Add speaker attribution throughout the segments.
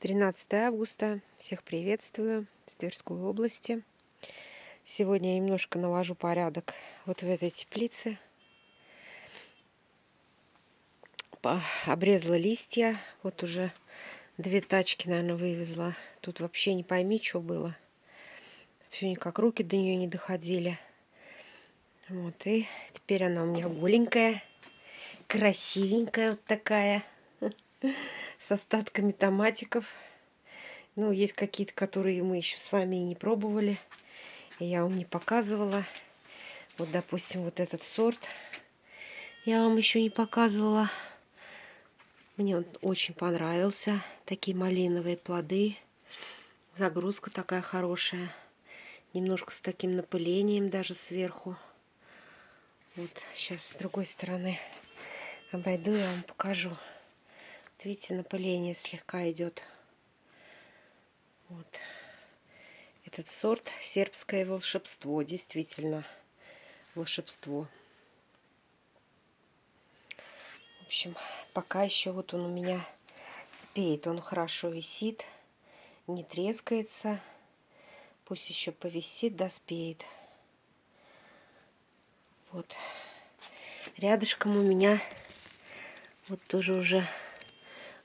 Speaker 1: 13 августа. Всех приветствую с Тверской области. Сегодня я немножко навожу порядок вот в этой теплице. Обрезала листья. Вот уже 2 тачки, наверное, вывезла. Тут вообще не пойми, что было. Все никак руки до нее не доходили. Вот, и теперь она у меня голенькая, красивенькая вот такая, с остатками томатиков. Ну, есть какие-то, которые мы еще с вами и не пробовали. И я вам не показывала. Вот, допустим, вот этот сорт я вам еще не показывала. Мне он очень понравился. Такие малиновые плоды. Загрузка такая хорошая. Немножко с таким напылением даже сверху. Вот, сейчас с другой стороны обойду, я вам покажу. Вот, видите, напыление слегка идет. Вот. Этот сорт сербское волшебство. Действительно, волшебство. В общем, пока еще вот он у меня спеет. Он хорошо висит, не трескается. Пусть еще повисит, доспеет. Вот. Рядышком у меня вот тоже уже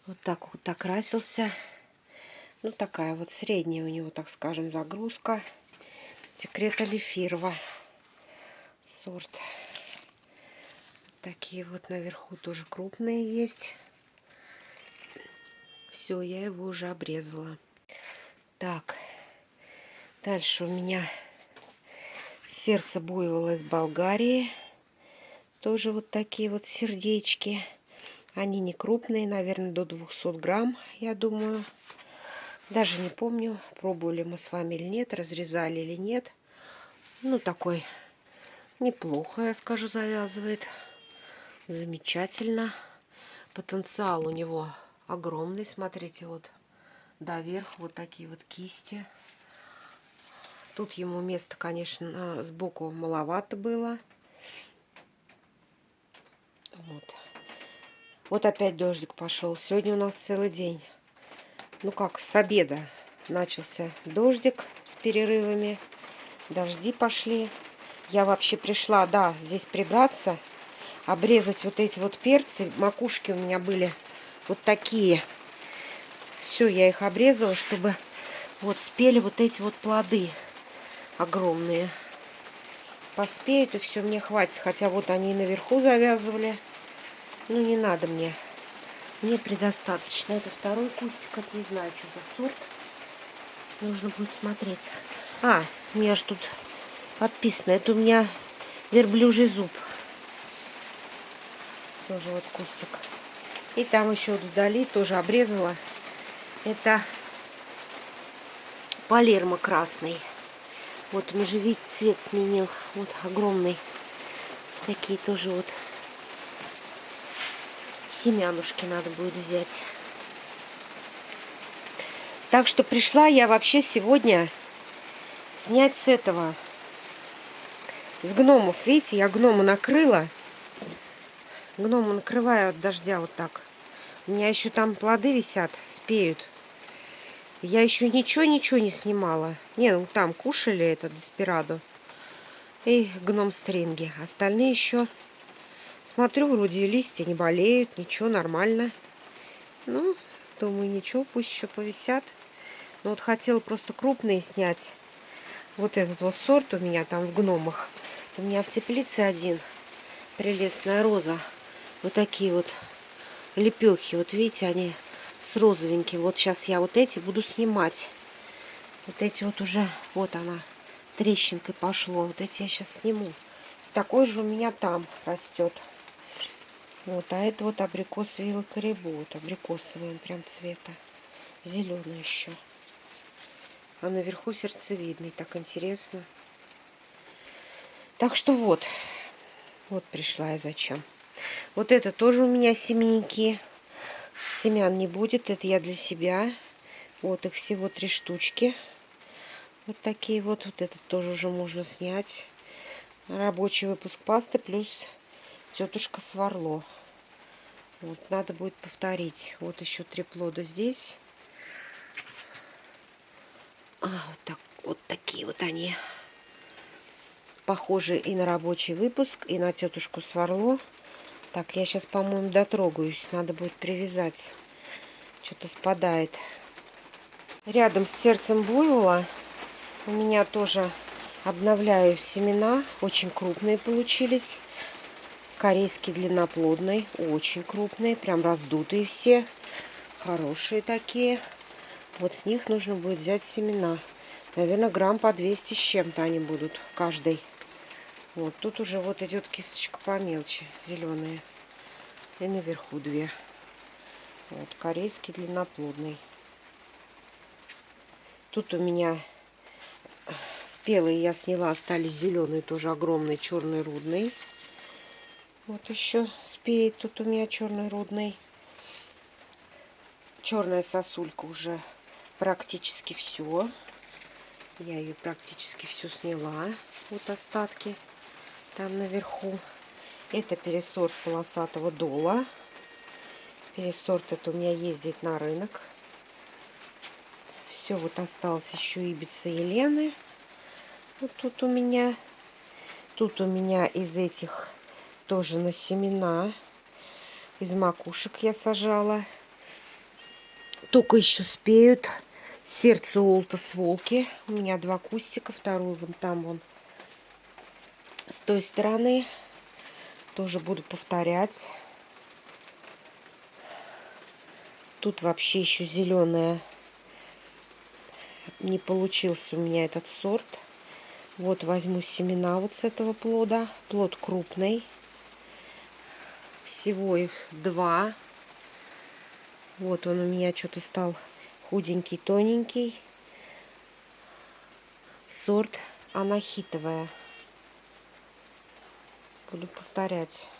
Speaker 1: вот так вот окрасился. Ну, такая вот средняя у него, так скажем, загрузка. Секрет Алифирова сорт. Такие вот наверху тоже крупные есть. Все, я его уже обрезала. Так, дальше у меня сердце буйвола из Болгарии. Тоже вот такие вот сердечки. Они не крупные, наверное, до 200 грамм, я думаю. Даже не помню, пробовали мы с вами или нет, разрезали или нет. Ну, такой неплохо, я скажу, завязывает. Замечательно. Потенциал у него огромный. Смотрите, вот доверх вот такие вот кисти. Тут ему места, конечно, сбоку маловато было. Вот. Вот опять дождик пошел. Сегодня у нас целый день. Ну как, с обеда начался дождик с перерывами. Дожди пошли. Я вообще пришла, да, здесь прибраться, обрезать вот эти вот перцы. Макушки у меня были вот такие. Все, я их обрезала, чтобы вот спели вот эти вот плоды огромные. Поспеют, и все, мне хватит. Хотя вот они наверху завязывали. Ну, не надо мне. Мне предостаточно. Это второй кустик. Это не знаю, что за сорт. Нужно будет смотреть. А, у меня же тут подписано. Это у меня верблюжий зуб. Тоже вот кустик. И там еще вот вдали тоже обрезала. Это Палермо красный. Вот он уже, видите, цвет сменил. Вот огромный. Такие тоже вот семянушки надо будет взять. Так что пришла я вообще сегодня снять с этого, с гномов. Видите, я гнома накрыла. Гнома накрываю от дождя вот так. У меня еще там плоды висят, спеют. Я еще ничего не снимала. Не, ну там кушали этот деспирадо. И гном стринги. Остальные еще, смотрю, вроде листья не болеют, ничего, нормально. Ну, думаю, ничего, пусть еще повисят. Но вот хотела просто крупные снять. Вот этот вот сорт у меня там в гномах. У меня в теплице один. Прелестная роза. Вот такие вот лепехи. Вот видите, они с розовеньким. Вот сейчас я вот эти буду снимать. Вот эти вот уже, вот она, трещинкой пошло. Вот эти я сейчас сниму. Такой же у меня там растет. Вот, а это вот абрикос вилла карибу. Вот абрикосовый он прям цвета. Зеленый еще. А наверху сердцевидный. Так интересно. Так что вот. Вот пришла я зачем. Вот это тоже у меня семенники. Семян не будет. Это я для себя. Вот их всего 3 штучки. Вот такие вот. Вот этот тоже уже можно снять. Рабочий выпуск пасты плюс тетушка сварло. Вот, надо будет повторить. Вот еще 3 плода здесь. Вот такие вот они. Похожи и на рабочий выпуск, и на тетушку Сварло. Так, я сейчас, по-моему, дотрогаюсь. Надо будет привязать. Что-то спадает. Рядом с сердцем буйвола у меня тоже обновляю семена. Очень крупные получились. Корейский длинноплодный. Очень крупные. Прям раздутые все. Хорошие такие. Вот с них нужно будет взять семена. Наверное, грамм по 200 с чем-то они будут каждый. Вот тут уже вот идет кисточка помельче, зеленые. И наверху две. Вот корейский длинноплодный. Тут у меня спелые я сняла, остались зеленые, тоже огромный черный рудный. Вот еще спеет тут у меня черный рудный. Черная сосулька уже практически все. Я ее практически всю сняла. Вот остатки там наверху. Это пересорт полосатого дола. Пересорт это у меня ездит на рынок. Все, вот осталось еще Ибица Елены. Вот тут у меня. Тут у меня из этих тоже на семена. Из макушек я сажала. Только еще спеют. Сердце Олтос Волки. У меня 2 кустика. Второй вон там вон. С той стороны. Тоже буду повторять. Тут вообще еще зеленая. Не получился у меня этот сорт. Вот возьму семена вот с этого плода. Плод крупный. Всего их 2. Вот он у меня что-то стал худенький, тоненький. Сорт анахитовая. Буду повторять.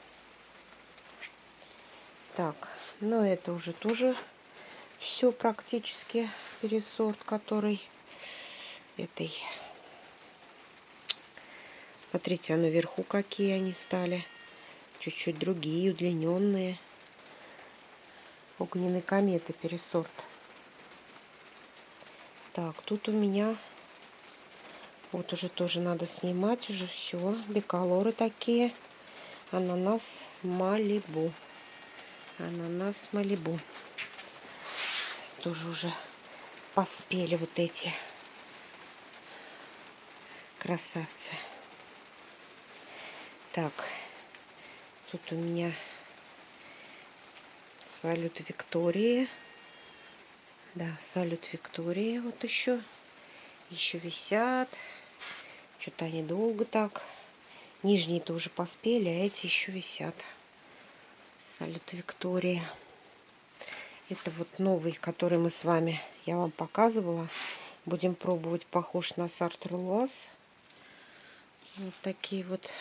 Speaker 1: Так, ну это уже тоже все практически пересорт, который этой. Смотрите, а наверху какие они стали. Чуть-чуть другие, удлиненные. Огненные кометы пересорт. Так, тут у меня вот уже тоже надо снимать. Уже все. Биколоры такие. Ананас Малибу. Ананас Малибу. Тоже уже поспели вот эти красавцы. Так, тут у меня Салют Виктории. Да, Салют Виктории вот еще. Еще висят. Что-то они долго так. Нижние тоже поспели, а эти еще висят. Салют Виктория. Это вот новый, который мы с вами, я вам показывала. Будем пробовать, похож на Сартр-Луаз. Вот такие вот.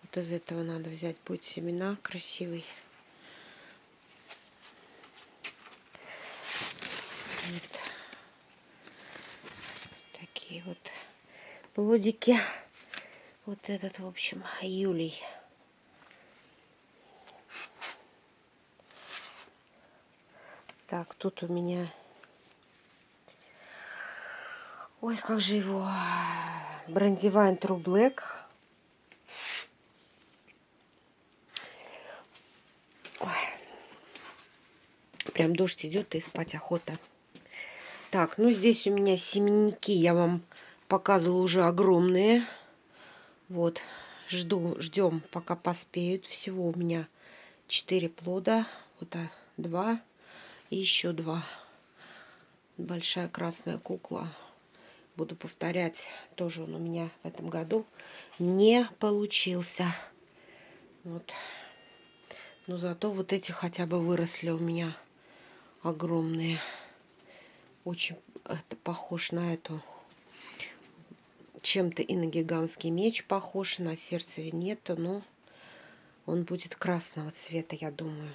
Speaker 1: Вот из этого надо взять будет семена. Красивый. Вот. Такие вот плодики. Вот этот, в общем, Юлий. Так, тут у меня... Ой, как же его... Brandywine True Black. Ой. Прям дождь идет и спать охота. Так, ну здесь у меня семенники. Я вам показывала уже огромные. Вот. Ждем, пока поспеют. Всего у меня 4 плода. Вот 2 и еще 2. Большая красная кукла. Буду повторять. Тоже он у меня в этом году не получился. Вот. Но зато вот эти хотя бы выросли у меня огромные. Очень это похож на эту. Чем-то и на гигантский меч похож, на сердце Венета, но он будет красного цвета, я думаю.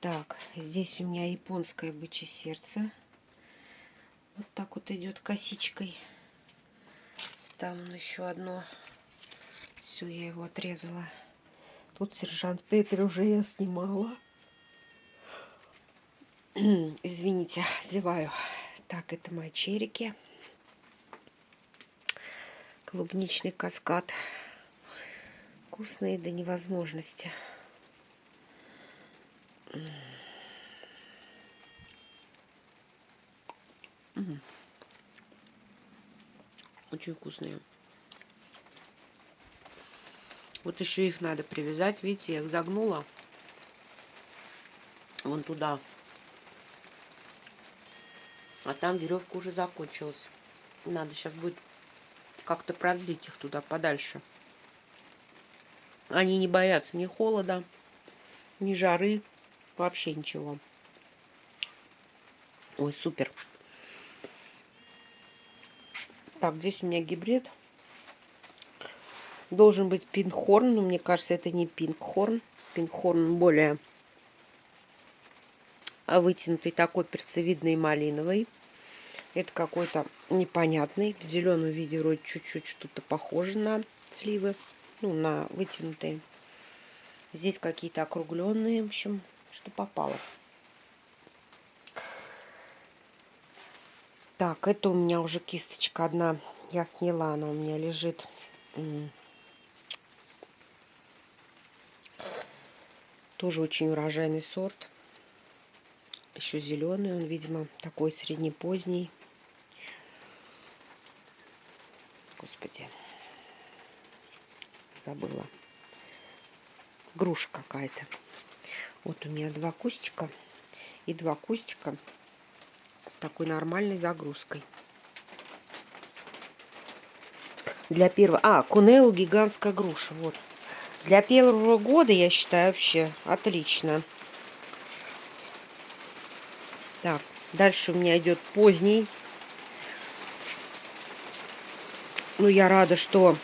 Speaker 1: Так, здесь у меня японское бычье сердце. Вот так вот идет косичкой. Там еще одно. Все, я его отрезала. Тут сержант Петер уже я снимала. Извините, зеваю. Так, это мои черики. Клубничный каскад. Вкусные до невозможности. Очень вкусные. Вот еще их надо привязать. Видите, я их загнула. Вон туда. А там веревка уже закончилась. Надо сейчас будет как-то продлить их туда подальше. Они не боятся ни холода, ни жары. Вообще ничего. Ой, супер. Так, здесь у меня гибрид. Должен быть пинкхорн, но мне кажется, это не пинкхорн. Пинкхорн более вытянутый, такой перцевидный, малиновый. Это какой-то непонятный. В зеленом виде вроде чуть-чуть что-то похоже на сливы. Ну, на вытянутые. Здесь какие-то округленные. В общем, что попало. Так, это у меня уже кисточка одна. Я сняла, она у меня лежит. Тоже очень урожайный сорт. Еще зеленый, он, видимо, такой среднепоздний. Господи, забыла. Груша какая-то. Вот у меня 2 кустика и 2 кустика с такой нормальной загрузкой. Для первого... Кунео гигантская груша. Вот. Для первого года, я считаю, вообще отлично. Так, дальше у меня идет поздний. Ну, я рада, что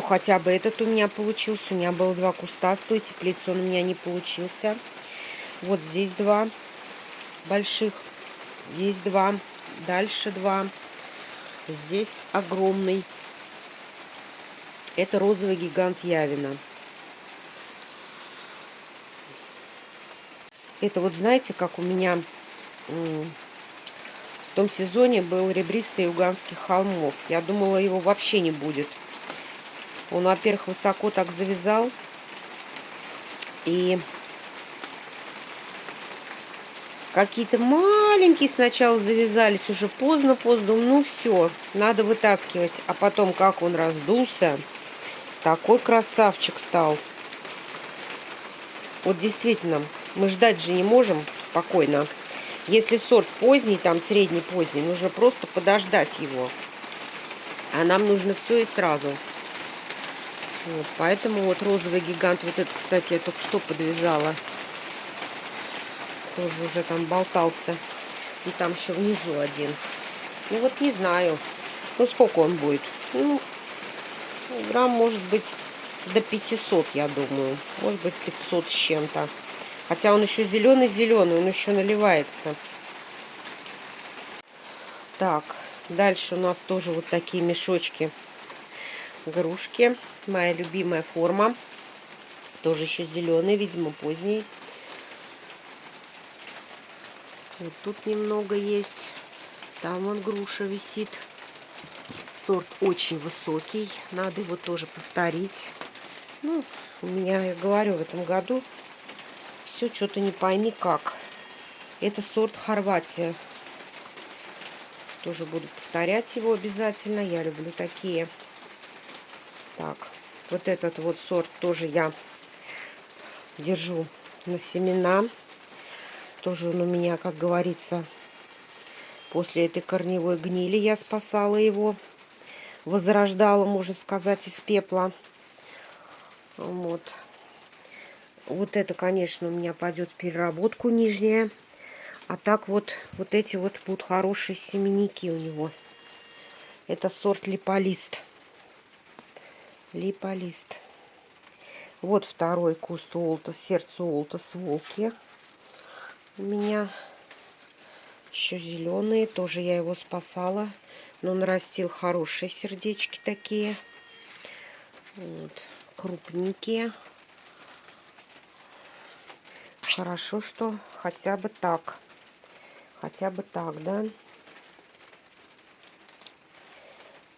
Speaker 1: хотя бы этот у меня получился. У меня было 2 куста в той теплице, он у меня не получился. Вот здесь 2 больших. Здесь 2. Дальше 2. Здесь огромный. Это розовый гигант Явина. Это вот, знаете, как у меня в том сезоне был ребристый юганских холмов. Я думала, его вообще не будет. Он, во-первых, высоко так завязал. И какие-то маленькие сначала завязались, уже поздно-поздно. Ну все, надо вытаскивать. А потом, как он раздулся, такой красавчик стал. Вот действительно, мы ждать же не можем спокойно. Если сорт поздний, там средний поздний, нужно просто подождать его. А нам нужно все и сразу. Вот, поэтому вот розовый гигант, вот этот, кстати, я только что подвязала. Тоже уже там болтался. И там еще внизу один. Ну вот не знаю. Ну сколько он будет? Ну, грамм может быть до 500, я думаю. Может быть 500 с чем-то. Хотя он еще зеленый-зеленый, он еще наливается. Так, дальше у нас тоже вот такие мешочки. Грушки. Моя любимая форма. Тоже еще зеленый, видимо, поздний. Вот тут немного есть. Там вон груша висит. Сорт очень высокий. Надо его тоже повторить. Ну, у меня, я говорю, в этом году все что-то не пойми как. Это сорт Хорватия. Тоже буду повторять его обязательно. Я люблю такие. Так, вот этот вот сорт тоже я держу на семена. Тоже он у меня, как говорится, после этой корневой гнили я спасала его. Возрождала, можно сказать, из пепла. Вот. Вот это, конечно, у меня пойдет в переработку нижняя. А так вот эти вот будут хорошие семенники у него. Это сорт липолист. Липолист. Вот второй куст Уолтас, сердце Уолтас волки. У меня еще зеленые. Тоже я его спасала. Но нарастил хорошие сердечки такие. Вот. Крупненькие. Хорошо, что хотя бы так. Хотя бы так, да?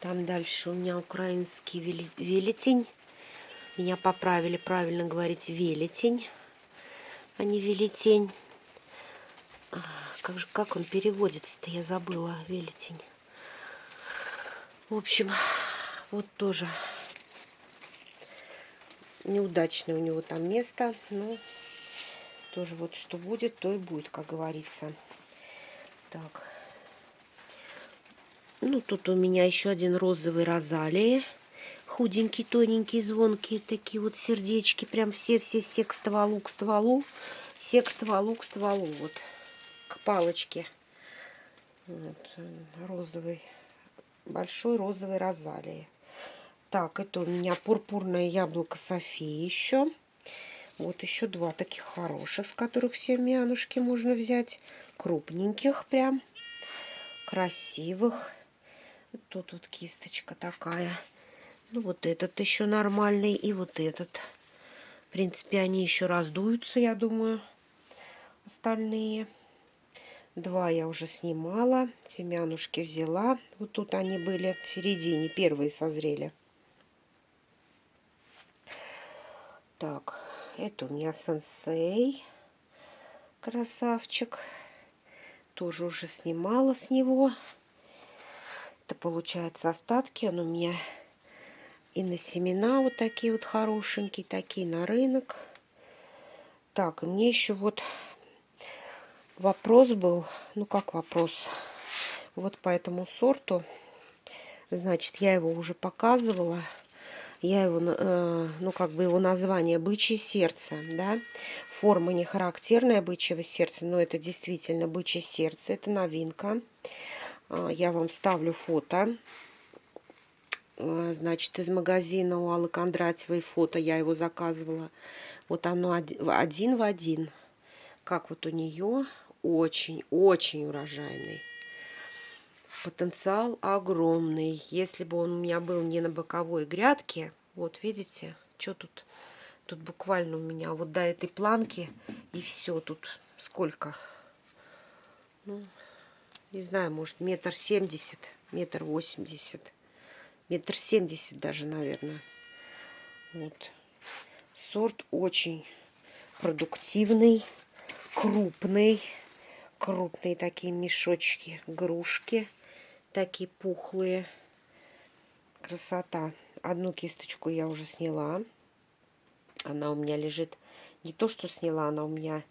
Speaker 1: Там дальше у меня украинский велетень. Меня поправили правильно говорить велетень, а не велетень. Как он переводится-то, я забыла, велетень. В общем, вот тоже неудачное у него там место. Но тоже вот что будет, то и будет, как говорится. Так. Ну, тут у меня еще один розовый розалии. Худенький, тоненький, звонкие такие вот сердечки. Прям все-все-все к стволу, к стволу. Все к стволу, к стволу. Вот. К палочке. Вот. Розовый. Большой розовый розалии. Так, это у меня пурпурное яблоко Софии еще. Вот еще два таких хороших, с которых семянушки можно взять. Крупненьких прям. Красивых. Тут вот кисточка такая. Ну, вот этот еще нормальный. И вот этот. В принципе, они еще раздуются, я думаю. Остальные. Два я уже снимала. Семянушки взяла. Вот тут они были в середине. Первые созрели. Так, это у меня сенсей. Красавчик. Тоже уже снимала с него. Это получается остатки. Он у меня и на семена вот такие вот хорошенькие. Такие на рынок. Так, и мне еще вот вопрос был. Ну, как вопрос? Вот по этому сорту. Значит, я его уже показывала. Я его, ну, как бы его название бычье сердце, да. Форма не характерная бычьего сердца, но это действительно бычье сердце. Это новинка. Я вам ставлю фото. Значит, из магазина у Аллы Кондратьевой фото. Я его заказывала. Вот оно один в один. Как вот у нее. Очень-очень урожайный. Потенциал огромный. Если бы он у меня был не на боковой грядке. Вот видите, что тут? Тут буквально у меня вот до этой планки и все. Тут сколько? Ну, не знаю, может 1,70 м, 1,80 м, 1,70 м даже, наверное. Вот. Сорт очень продуктивный, крупный. Крупные такие мешочки, грушки. Такие пухлые. Красота. Одну кисточку я уже сняла. Она у меня лежит. Не то, что сняла, она у меня...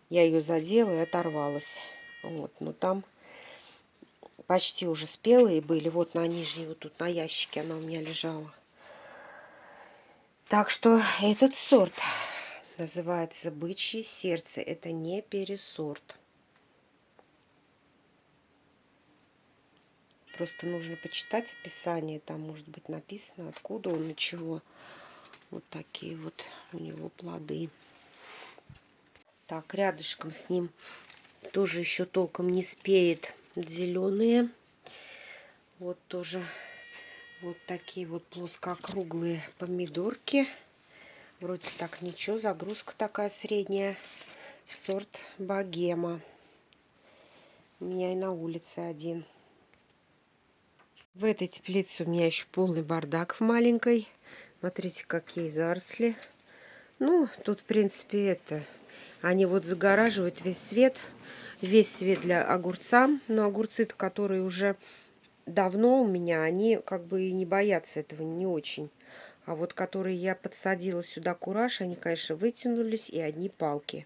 Speaker 1: Я ее задела и оторвалась. Вот, но там почти уже спелые были. Вот на нижней, вот тут на ящике она у меня лежала. Так что этот сорт называется бычье сердце. Это не пересорт. Просто нужно почитать описание. Там может быть написано, откуда он и чего. Вот такие вот у него плоды. Так, рядышком с ним тоже еще толком не спеет. Зеленые. Вот тоже вот такие вот плоскоокруглые помидорки. Вроде так ничего. Загрузка такая средняя. Сорт богема. У меня и на улице один. В этой теплице у меня еще полный бардак в маленькой. Смотрите, какие заросли. Ну, тут, в принципе, это... Они вот загораживают весь свет. Весь свет для огурца. Но огурцы-то, которые уже давно у меня, они как бы и не боятся этого, не очень. А вот которые я подсадила сюда кураж, они, конечно, вытянулись и одни палки.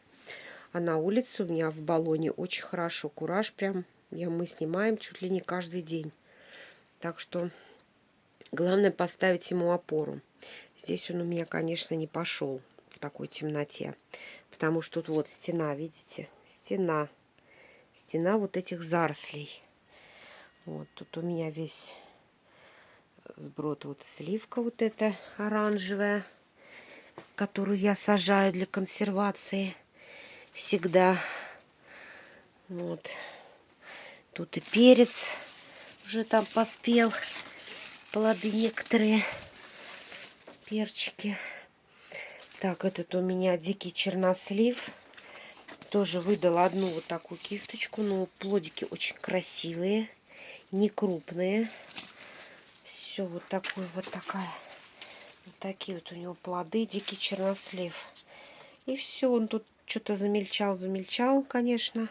Speaker 1: А на улице у меня в баллоне очень хорошо. Кураж прям мы снимаем чуть ли не каждый день. Так что главное поставить ему опору. Здесь он у меня, конечно, не пошел в такой темноте. Потому что тут вот стена, видите? Стена. Стена вот этих зарослей. Вот тут у меня весь сброд. Вот сливка вот эта оранжевая, которую я сажаю для консервации всегда. Вот. Тут и перец уже там поспел. Плоды некоторые. Перчики. Так, этот у меня дикий чернослив. Тоже выдала одну вот такую кисточку. Но плодики очень красивые, не крупные. Все вот такое, вот такая. Вот такие вот у него плоды, дикий чернослив. И все, он тут что-то замельчал, конечно.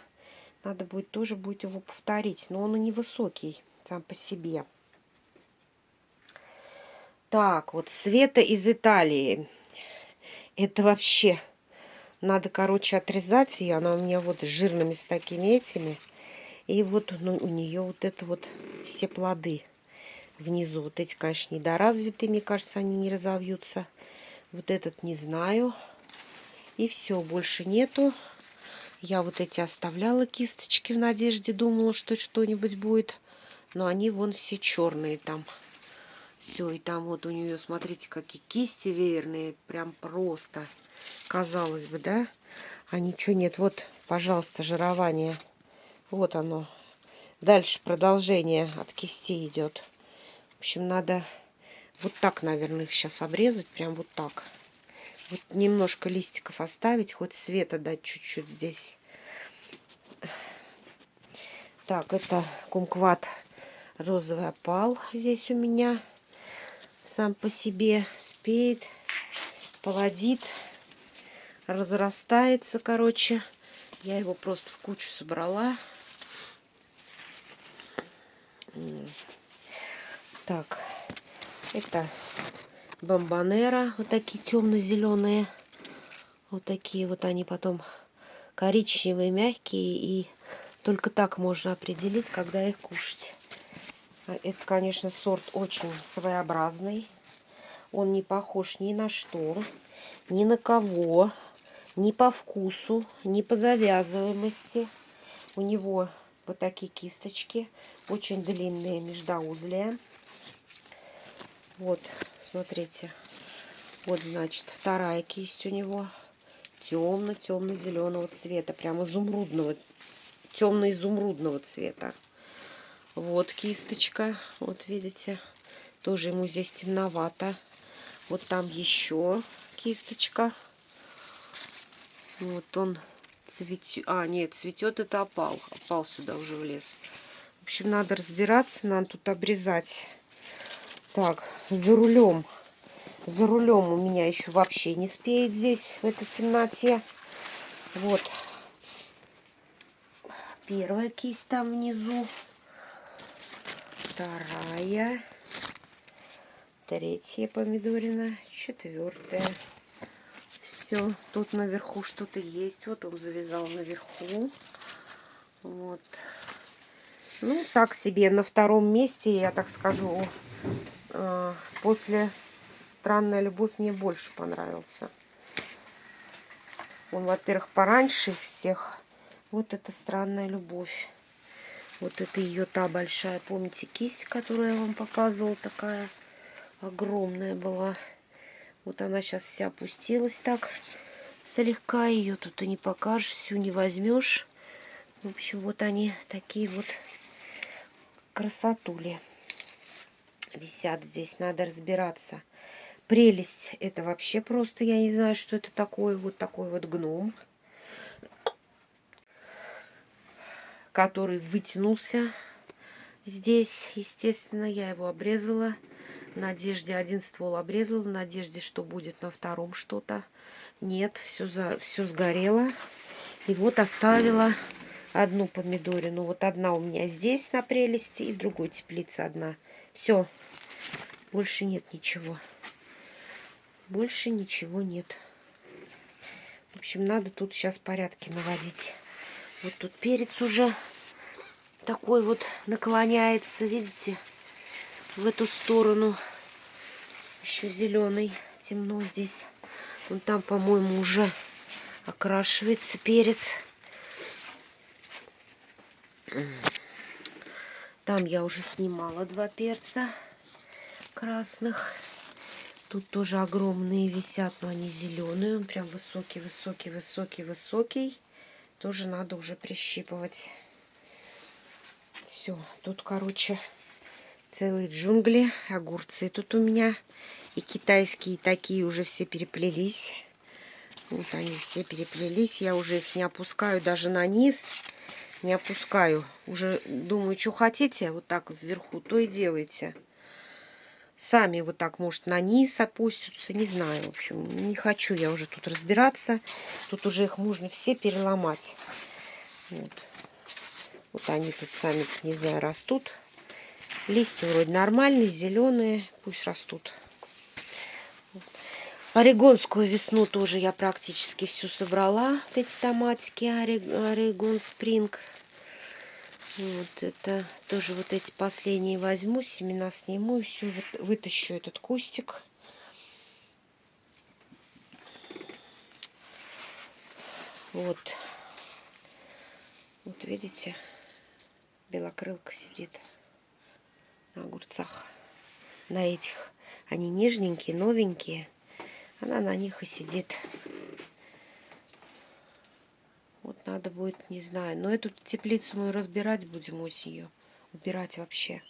Speaker 1: Надо будет тоже будет его повторить. Но он и невысокий сам по себе. Так, вот Света из Италии. Это вообще... Надо, короче, отрезать ее. Она у меня вот с жирными, с такими этими. И вот ну, у нее вот это вот все плоды внизу. Вот эти, конечно, недоразвитые. Мне кажется, они не разовьются. Вот этот не знаю. И все, больше нету. Я вот эти оставляла кисточки в надежде. Думала, что что-нибудь будет. Но они вон все черные там. Все, и там вот у нее, смотрите, какие кисти веерные. Прям просто. Казалось бы, да? А ничего нет. Вот, пожалуйста, жирование. Вот оно. Дальше продолжение от кисти идет. В общем, надо вот так, наверное, их сейчас обрезать. Прям вот так. Вот немножко листиков оставить. Хоть света дать чуть-чуть здесь. Так, это кумкват розовый опал. Здесь у меня сам по себе спеет, плодит. Разрастается, короче. Я его просто в кучу собрала. Так, это бомбонера. Вот такие темно-зеленые. Вот такие вот они потом коричневые, мягкие. И только так можно определить, когда их кушать. Это, конечно, сорт очень своеобразный. Он не похож ни на что, ни на кого. Ни по вкусу, ни по завязываемости. У него вот такие кисточки. Очень длинные междоузлия. Вот, смотрите. Вот, значит, вторая кисть у него. Темно-темно-зеленого цвета. Прям изумрудного. Темно-изумрудного цвета. Вот кисточка. Вот, видите. Тоже ему здесь темновато. Вот там еще кисточка. Вот он цветет. А, нет, цветет это опал. Опал сюда уже влез. В общем, надо разбираться. Надо тут обрезать. Так, за рулем. За рулем у меня еще вообще не спеет здесь, в этой темноте. Вот. Первая кисть там внизу. Вторая. Третья помидорина. Четвертая. Все, тут наверху что-то есть. Вот он завязал наверху. Вот. Ну, так себе на втором месте, я так скажу. После «Странная любовь» мне больше понравился. Он, во-первых, пораньше всех. Вот это «Странная любовь». Вот это ее та большая, помните, кисть, которую я вам показывала, такая огромная была. Вот она сейчас вся опустилась так слегка. Ее тут и не покажешь, всю не возьмешь. В общем, вот они такие вот красотули висят здесь. Надо разбираться. Прелесть. Это вообще просто, я не знаю, что это такое. Вот такой вот гном, который вытянулся здесь. Естественно, я его обрезала. В надежде, один ствол обрезала. В надежде, что будет на втором что-то. Нет, все сгорело. И вот оставила одну помидорину. Вот одна у меня здесь на прелести. И в другой теплице одна. Все. Больше нет ничего. Больше ничего нет. В общем, надо тут сейчас порядки наводить. Вот тут перец уже такой вот наклоняется, видите, в эту сторону. Еще зеленый, темно здесь. Вон там, по-моему, уже окрашивается перец. Там я уже снимала 2 перца красных. Тут тоже огромные висят, но они зеленые. Он прям высокий, высокий, высокий, высокий. Тоже надо уже прищипывать. Все, тут, короче, целые джунгли. Огурцы тут у меня. И китайские такие уже все переплелись. Вот они все переплелись. Я уже их не опускаю даже на низ. Не опускаю. Уже думаю, что хотите, вот так вверху, то и делайте. Сами вот так, может, на низ опустятся. Не знаю, в общем, не хочу я уже тут разбираться. Тут уже их можно все переломать. Вот, вот они тут сами, не знаю, растут. Листья вроде нормальные, зеленые. Пусть растут. Орегонскую весну тоже я практически всю собрала. Вот эти томатики Орегон Спринг. Вот это тоже вот эти последние возьму, семена сниму и все, вытащу этот кустик. Вот. Вот видите, белокрылка сидит на огурцах. На этих. Они нежненькие, новенькие. Она на них и сидит. Вот надо будет, не знаю. Но эту теплицу мы разбирать будем осенью. Убирать вообще.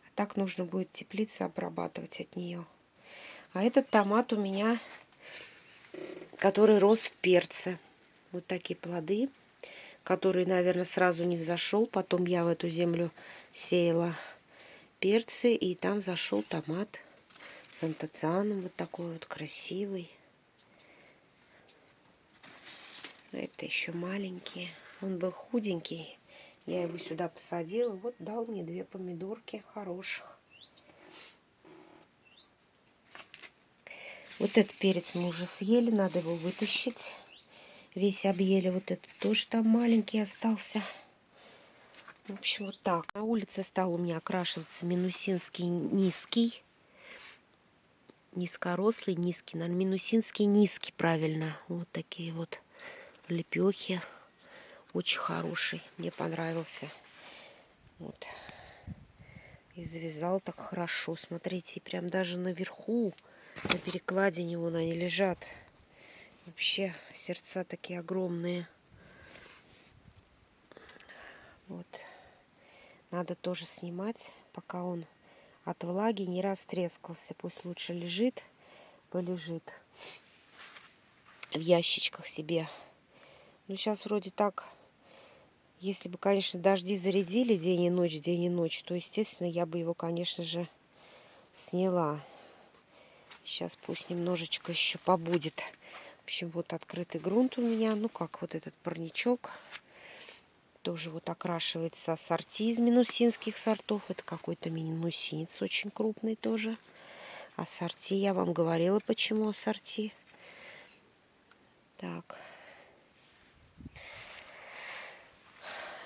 Speaker 1: А так нужно будет теплицу обрабатывать от нее. А этот томат у меня, который рос в перце. Вот такие плоды, которые, наверное, сразу не взошел. Потом я в эту землю сеяла перцы, и там зашел томат с антоцианом. Вот такой вот красивый. Это еще маленький. Он был худенький. Я его сюда посадила. Вот дал мне 2 помидорки хороших. Вот этот перец мы уже съели. Надо его вытащить. Весь объели. Вот этот тоже там маленький остался. В общем, вот так. На улице стал у меня окрашиваться минусинский низкий. Низкорослый, низкий. Наверное, минусинский низкий, правильно. Вот такие вот лепехи. Очень хороший. Мне понравился. Вот. И завязал так хорошо. Смотрите, прям даже наверху, на перекладине вон они лежат. Вообще сердца такие огромные. Вот. Надо тоже снимать, пока он от влаги не растрескался. Пусть лучше лежит, полежит в ящичках себе. Ну, сейчас вроде так, если бы, конечно, дожди зарядили день и ночь, то, естественно, я бы его, конечно же, сняла. Сейчас пусть немножечко еще побудет. В общем, вот открытый грунт у меня. Ну, как вот этот парничок. Тоже вот окрашивается ассорти из минусинских сортов. Это какой-то минусинец очень крупный тоже. Ассорти, я вам говорила, почему ассорти. Так.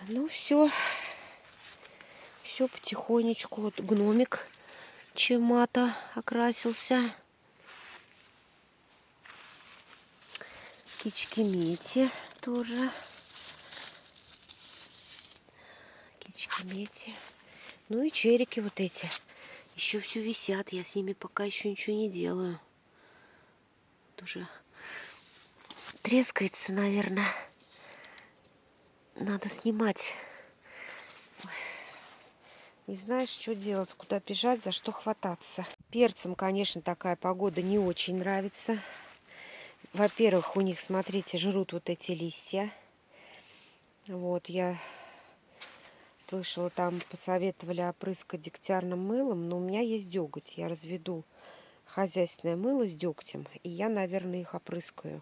Speaker 1: Ну, все. Все потихонечку. Вот гномик чемата окрасился. Кичкимети тоже. Кичкимети. Ну и черики вот эти. Еще все висят. Я с ними пока еще ничего не делаю. Тоже трескается, наверное. Надо снимать. Ой. Не знаешь, что делать, куда бежать, за что хвататься. Перцам, конечно, такая погода не очень нравится. Во-первых, у них, смотрите, жрут вот эти листья. Вот, я слышала, там посоветовали опрыскать дегтярным мылом, но у меня есть деготь. Я разведу хозяйственное мыло с дегтем, и я, наверное, их опрыскаю.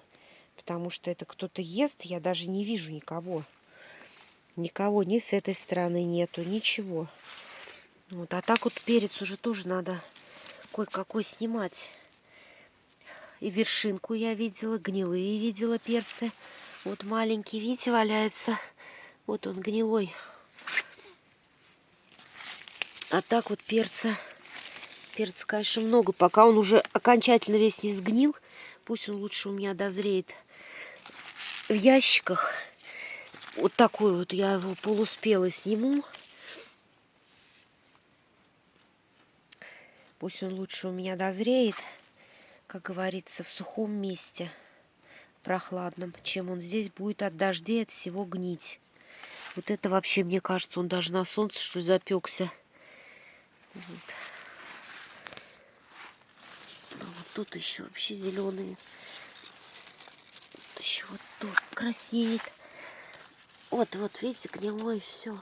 Speaker 1: Потому что это кто-то ест, я даже не вижу никого. Никого ни с этой стороны нету, ничего. Вот, а так вот перец уже тоже надо кое-какой снимать. И вершинку я видела, гнилые видела перцы. Вот маленький, видите, валяется. Вот он гнилой. А так вот перца, конечно, много. Пока он уже окончательно весь не сгнил, пусть он лучше у меня дозреет в ящиках. Вот такой вот я его полуспелый сниму. Пусть он лучше у меня дозреет, как говорится, в сухом месте, прохладном, чем он здесь будет от дождей, от всего гнить. Вот это вообще, мне кажется, он даже на солнце, что ли, запекся. Вот. А вот тут еще вообще зеленые еще вот тут краснеет. Вот, видите, гнилое все.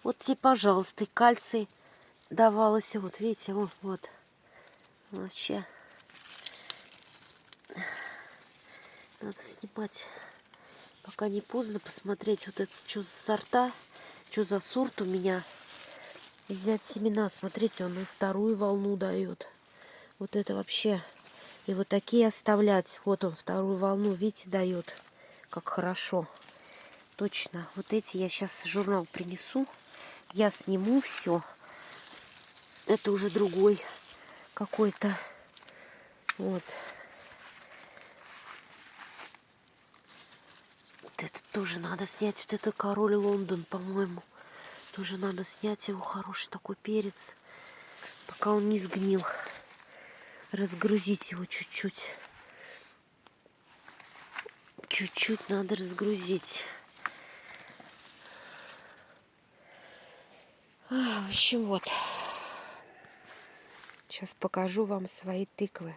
Speaker 1: Вот тебе, пожалуйста, и кальций давалось. Вот, видите, вот. Вообще. Надо снимать, пока не поздно, посмотреть вот это, что за сорта, что за сорт у меня. И взять семена. Смотрите, он и вторую волну дает. Вот это вообще. И вот такие оставлять. Вот он, вторую волну, видите, дает. Как хорошо. Точно. Вот эти я сейчас журнал принесу. Я сниму все. Это уже другой какой-то. Вот. Вот это тоже надо снять. Вот это король Лондон, по-моему. Тоже надо снять его. Хороший такой перец. Пока он не сгнил. Разгрузить его чуть-чуть. Чуть-чуть надо разгрузить. В общем, вот. Сейчас покажу вам свои тыквы.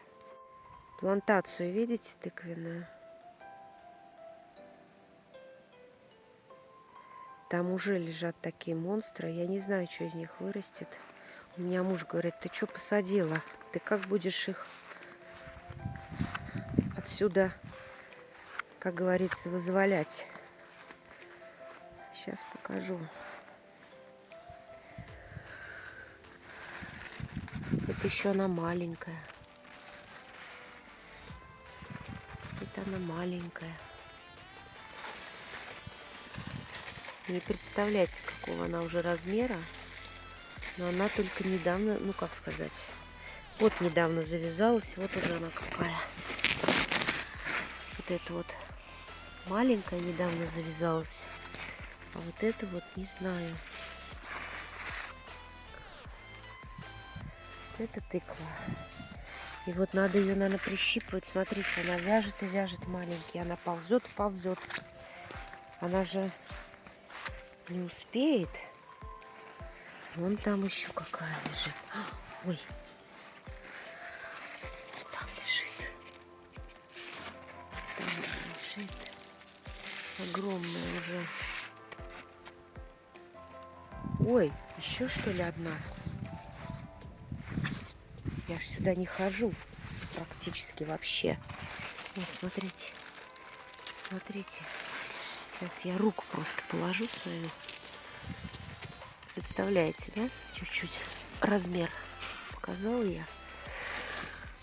Speaker 1: Плантацию, видите, тыквенную? Там уже лежат такие монстры. Я не знаю, что из них вырастет. У меня муж говорит, ты что посадила? Ты как будешь их отсюда, как говорится, вызволять? Сейчас покажу. Это еще она маленькая. Это она маленькая. Не представляете, какого она уже размера. Но она только недавно, ну как сказать, вот недавно завязалась. Вот уже она какая. Вот это вот маленькая недавно завязалась. А вот это вот не знаю. Это тыква. И вот надо ее, наверное, прищипывать. Смотрите, она вяжет и вяжет маленький. Она ползет и ползет. Она же не успеет. Вон там еще какая лежит. Ой. Там лежит. Там лежит. Огромная уже. Ой, еще что ли одна? Я ж сюда не хожу практически вообще. Вот, смотрите. Смотрите. Сейчас я руку просто положу свою. Представляете, да? Чуть-чуть размер показала я.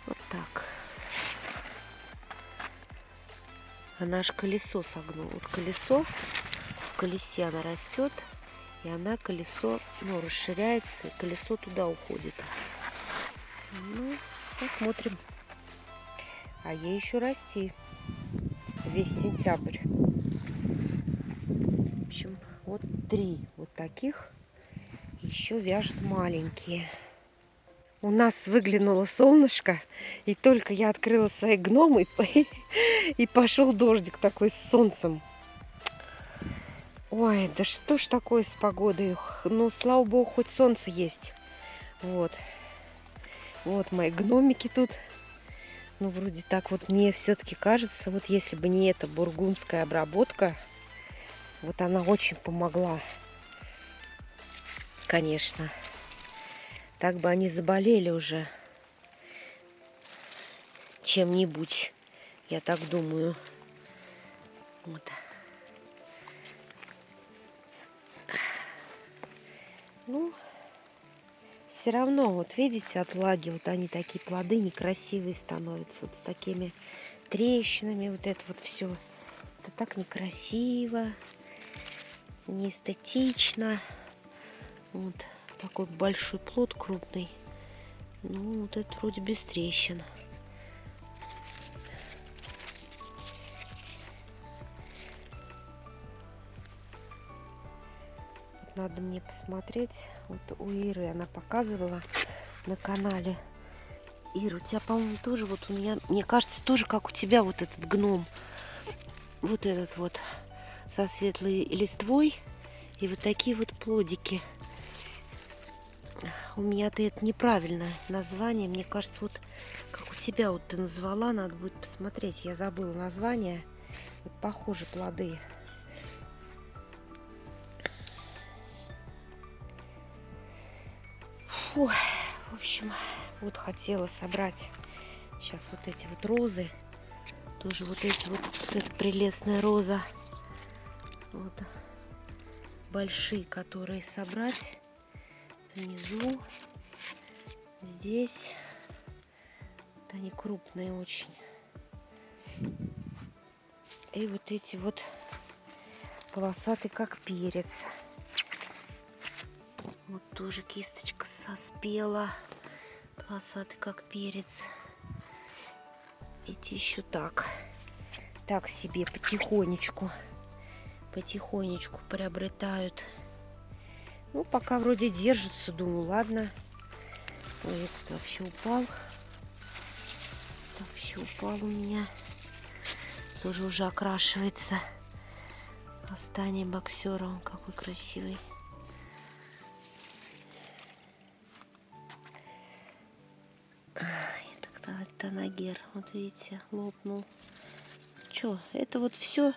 Speaker 1: Вот так. Она аж колесо согнула. Вот колесо, в колесе она растет, и она колесо, ну, расширяется, и колесо туда уходит. Ну, посмотрим. А ей еще расти весь сентябрь. В общем, вот 3 вот таких. Еще вяжут маленькие. У нас выглянуло солнышко, и только я открыла свои гномы, и пошел дождик такой с солнцем. Ой, да что ж такое с погодой? Ну, слава богу, хоть солнце есть. Вот. Вот мои гномики тут. Ну, вроде так вот мне все-таки кажется, вот если бы не эта бургундская обработка, вот она очень помогла. Конечно. Так бы они заболели уже чем-нибудь, я так думаю. Вот. Ну, все равно, вот видите, от влаги вот они такие плоды некрасивые становятся. Вот с такими трещинами, вот это вот все. Это так некрасиво, неэстетично. Вот такой большой плод крупный. Ну, вот это вроде без трещин. Надо мне посмотреть. Вот у Иры она показывала на канале. Ира, у тебя, по-моему, тоже вот у меня, мне кажется, тоже как у тебя вот этот гном. Вот этот вот со светлой листвой. И вот такие вот плодики. У меня-то это неправильное название. Мне кажется, вот как у тебя вот ты назвала, надо будет посмотреть. Я забыла название. Вот похожи плоды. Фу, в общем, вот хотела собрать сейчас вот эти вот розы. Тоже вот эти вот эта прелестная роза. Вот большие, которые собрать. Внизу. Здесь. Вот они крупные очень. И вот эти вот полосатые, как перец. Вот тоже кисточка соспела. Полосатый, как перец. Эти еще так. Так себе потихонечку. Потихонечку приобретают. Ну, пока вроде держится. Думаю, ладно. Ой, этот вообще упал. Вообще упал у меня. Тоже уже окрашивается. Восстание боксера. Он какой красивый. Это Танагер. Вот видите, лопнул. Че, это вот все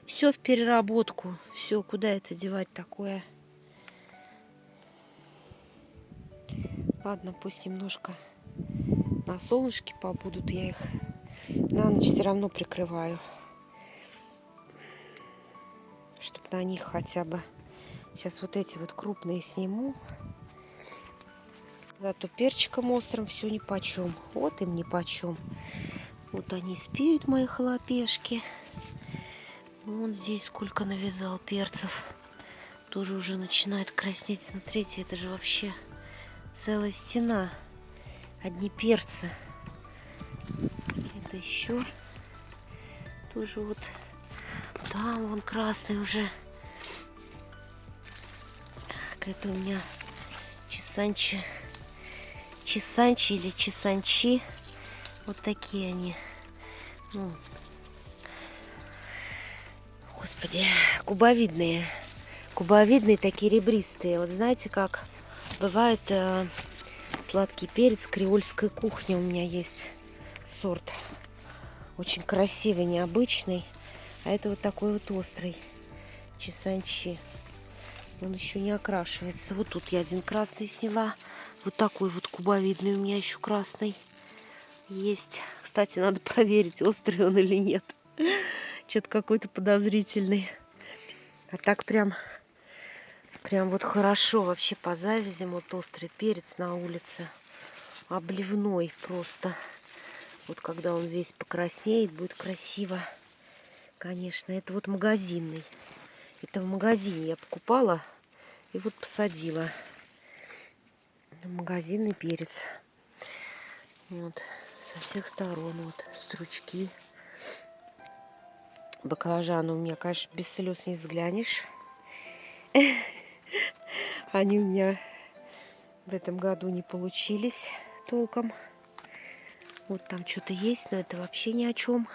Speaker 1: в переработку. Все, куда это девать такое? Ладно, пусть немножко на солнышке побудут. Я их на ночь все равно прикрываю. Чтобы на них хотя бы... Сейчас вот эти вот крупные сниму. Зато перчиком острым все нипочем. Вот им нипочем. Вот они спеют, мои халапешки. Вон здесь сколько навязал перцев. Тоже уже начинает краснеть. Смотрите, это же вообще целая стена. Одни перцы. Это еще тоже вот там вон красный уже. Это у меня чесанчи. Чесанчи или чесанчи. Вот такие они. Ну, господи, кубовидные. Кубовидные такие ребристые. Вот знаете, как бывает сладкий перец креольской кухни. У меня есть сорт. Очень красивый, необычный. А это вот такой вот острый. Чесанчи. Он еще не окрашивается. Вот тут я один красный сняла. Вот такой вот кубовидный у меня еще красный есть. Кстати, надо проверить, острый он или нет. Что-то какой-то подозрительный. А так прям вот хорошо вообще по завязям. Вот острый перец на улице. Обливной просто. Вот когда он весь покраснеет, будет красиво. Конечно, это вот магазинный. Это в магазине я покупала и вот посадила. Магазинный перец. Вот. Со всех сторон. Вот стручки. Баклажаны у меня, конечно, без слез не взглянешь. Они у меня в этом году не получились толком. Вот там что-то есть, но это вообще ни о чем.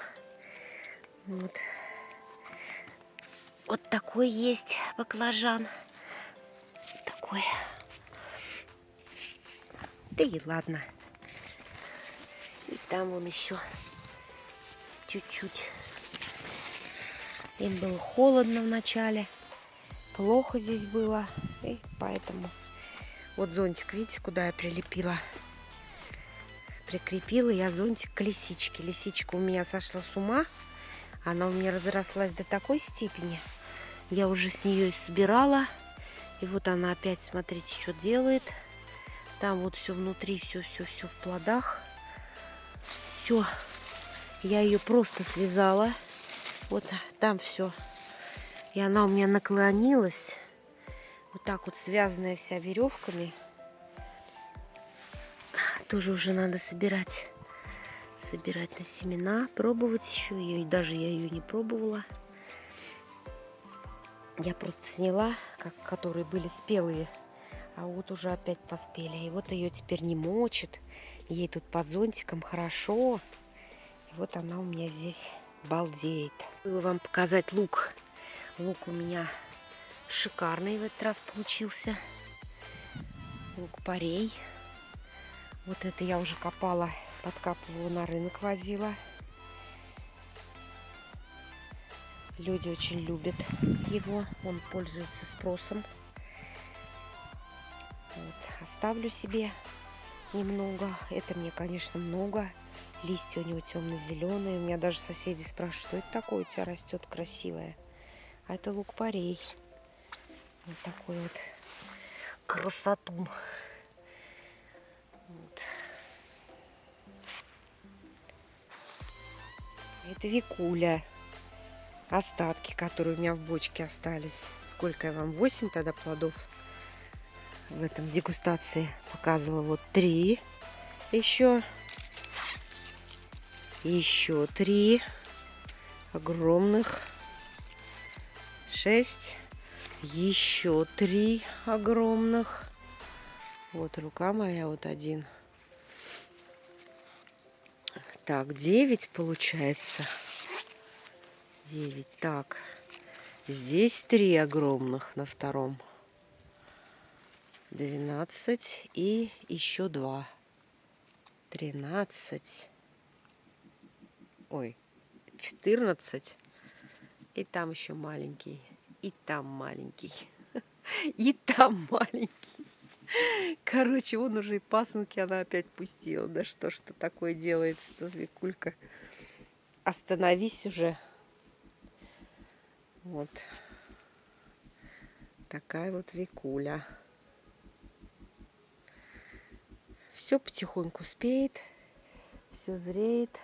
Speaker 1: Вот. Вот такой есть баклажан. Такой. Да и ладно. И там вон еще чуть-чуть. Им было холодно в начале. Плохо здесь было. И поэтому... Вот зонтик, видите, куда я прилепила? Прикрепила я зонтик к лисичке. Лисичка у меня сошла с ума. Она у меня разрослась до такой степени. Я уже с нее и собирала. И вот она опять, смотрите, что делает. Там вот все внутри, все в плодах. Все. Я ее просто связала. Вот там все. И она у меня наклонилась. Вот так вот связанная вся веревками. Тоже уже надо собирать. Собирать на семена. Пробовать еще ее. И даже я ее не пробовала. Я просто сняла, которые были спелые. А вот уже опять поспели. И вот ее теперь не мочит. Ей тут под зонтиком хорошо. И вот она у меня здесь балдеет. Было вам показать лук. Лук у меня шикарный в этот раз получился. Лук-порей. Вот это я уже копала, подкапывала, на рынок возила. Люди очень любят его. Он пользуется спросом. Вот. Оставлю себе немного. Это мне, конечно, много. Листья у него темно-зеленые. У меня даже соседи спрашивают, что это такое у тебя растет красивое. А это лук-порей. Вот такой вот красоту. Вот. Это викуля. Остатки, которые у меня в бочке остались. Сколько я вам? 8 тогда плодов в этом дегустации показывала. Вот 3 еще. Еще 3 огромных. 6. Еще 3 огромных. Вот рука моя, вот один. Так, 9 получается. 9. Так, здесь 3 огромных на втором. 12 и еще 2. 13. Ой, 14. И там еще маленький. И там маленький. И там маленький. Короче, он уже и пасынки она опять пустила. Да что такое делается-то, викулька? Остановись уже. Вот. Такая вот викуля. Все потихоньку спеет. Все зреет.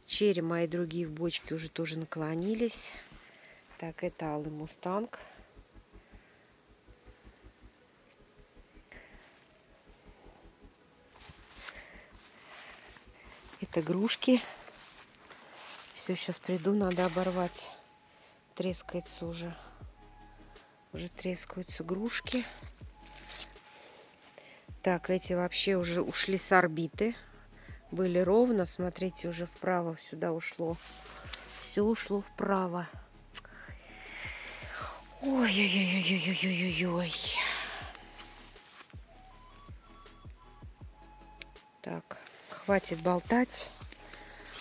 Speaker 1: Черри мои другие в бочке уже тоже наклонились. Так, это алый мустанг. Это грушки. Все, сейчас приду, надо оборвать. Трескается уже. Уже трескаются грушки. Так, эти вообще уже ушли с орбиты. Были ровно. Смотрите, уже вправо сюда ушло. Все ушло вправо. Ой-ой-ой-ой-ой-ой-ой-ой. Так, хватит болтать.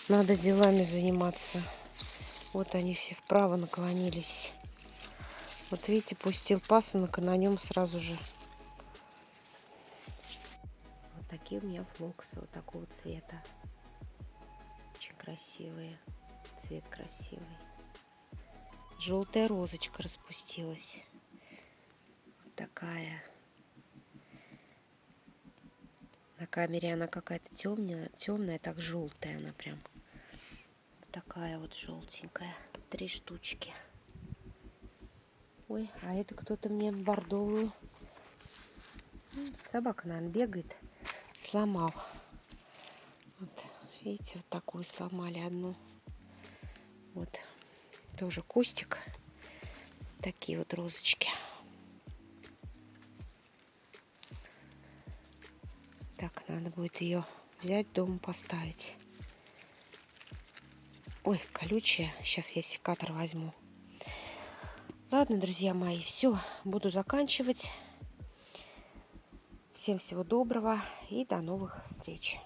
Speaker 1: Надо делами заниматься. Вот они все вправо наклонились. Вот видите, пустил пасынок, и на нем сразу же. Вот такие у меня флоксы, вот такого цвета. Очень красивые. Цвет красивый. Желтая розочка распустилась. Вот такая. На камере она какая-то темная, так желтая она прям. Вот такая вот желтенькая. 3 штучки. Ой, а это кто-то мне бордовую. Собака, наверное, бегает. Сломал. Вот, видите, вот такую сломали одну. Вот. Тоже кустик. Такие вот розочки. Так, надо будет ее взять, дома поставить. Ой, колючая. Сейчас я секатор возьму. Ладно, друзья мои, все. Буду заканчивать. Всем всего доброго и до новых встреч.